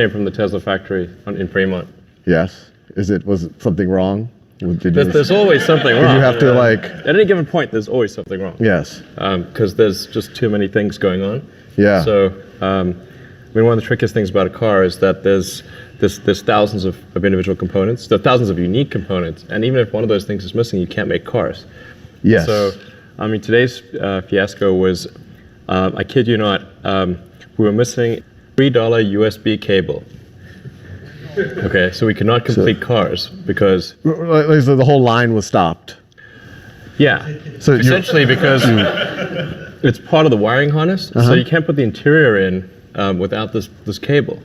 came from the Tesla factory in Fremont. Yes. Was it something wrong? There's always something wrong. Did you have to like... At any given point, there's always something wrong. Yes. Because there's just too many things going on. Yeah. So, I mean, one of the trickiest things about a car is that there's thousands of individual components. There are thousands of unique components. And even if one of those things is missing, you can't make cars. Yes. So, I mean, today's fiasco was, I kid you not, we were missing $3 USB cable. Okay, so we could not complete cars because... So the whole line was stopped. Yeah, so essentially because it's part of the wiring harness, so you can't put the interior in without this cable.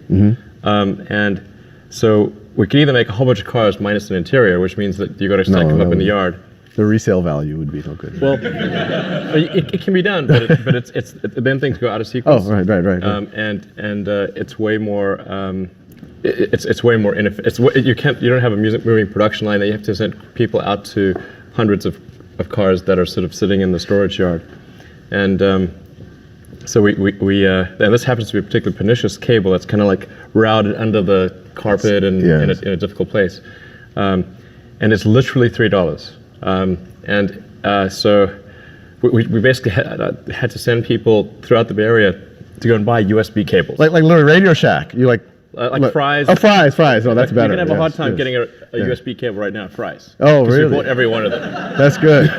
And so we could either make a whole bunch of cars minus an interior, which means that you got to stack them up in the yard. The resale value would be no good. Well, it can be done, but then things go out of sequence. Oh, right. And it's way more... It's way more inefficient. You don't have a moving production line that you have to send people out to hundreds of cars that are sort of sitting in the storage yard, and so we and this happens to be a particularly pernicious cable that's kind of like routed under the carpet and in a difficult place, and it's literally $3, so we basically had to send people throughout the Bay Area to go and buy USB cables, like literally Radio Shack. You like Fry's. Oh, Fry's. Oh, that's better. You can have a hard time getting a USB cable right now at Fry's. Oh, really? We bought every one of them. That's good.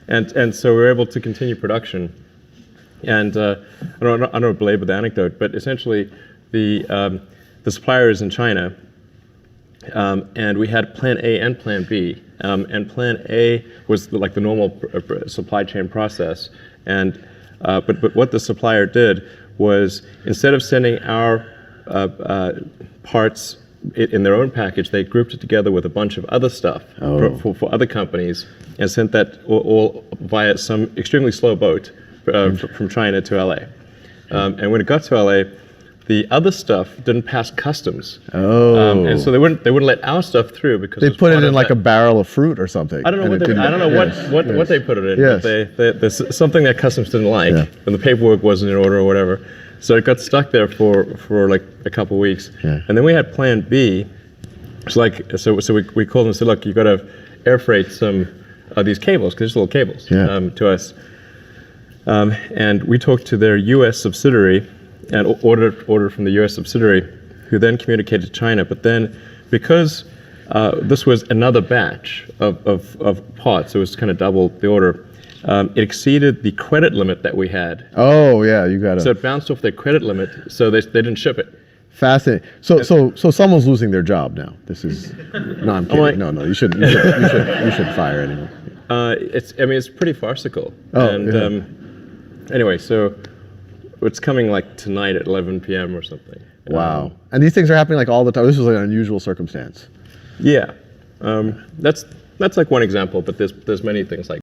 And so we were able to continue production. And I don't want to belabor the anecdote, but essentially the supplier is in China, and we had Plan A and Plan B. And Plan A was like the normal supply chain process, and but what the supplier did was instead of sending our parts in their own package, they grouped it together with a bunch of other stuff for other companies and sent that all via some extremely slow boat from China to LA. And when it got to LA, the other stuff didn't pass customs. And so they wouldn't let our stuff through because they put it in like a barrel of fruit or something. I don't know what they put it in. Yes. But there's something that customs didn't like, and the paperwork wasn't in order or whatever. So it got stuck there for like a couple of weeks. And then we had Plan B. So we called them and said, look, you got to air freight some of these cables because it's little cables to us. And we talked to their U.S. subsidiary and ordered from the U.S. subsidiary, who then communicated to China. But then, because this was another batch of parts, it was kind of double the order, it exceeded the credit limit that we had. Oh, yeah, you got it. So it bounced off their credit limit, so they didn't ship it. Fascinating. So someone's losing their job now. This is... No, I'm kidding. No, you shouldn't fire anyone. It's pretty farcical. Anyway, so... It's coming like tonight at 11 p.m. or something. Wow. And these things are happening like all the time. This was like an unusual circumstance. Yeah. That's like one example, but there's many things like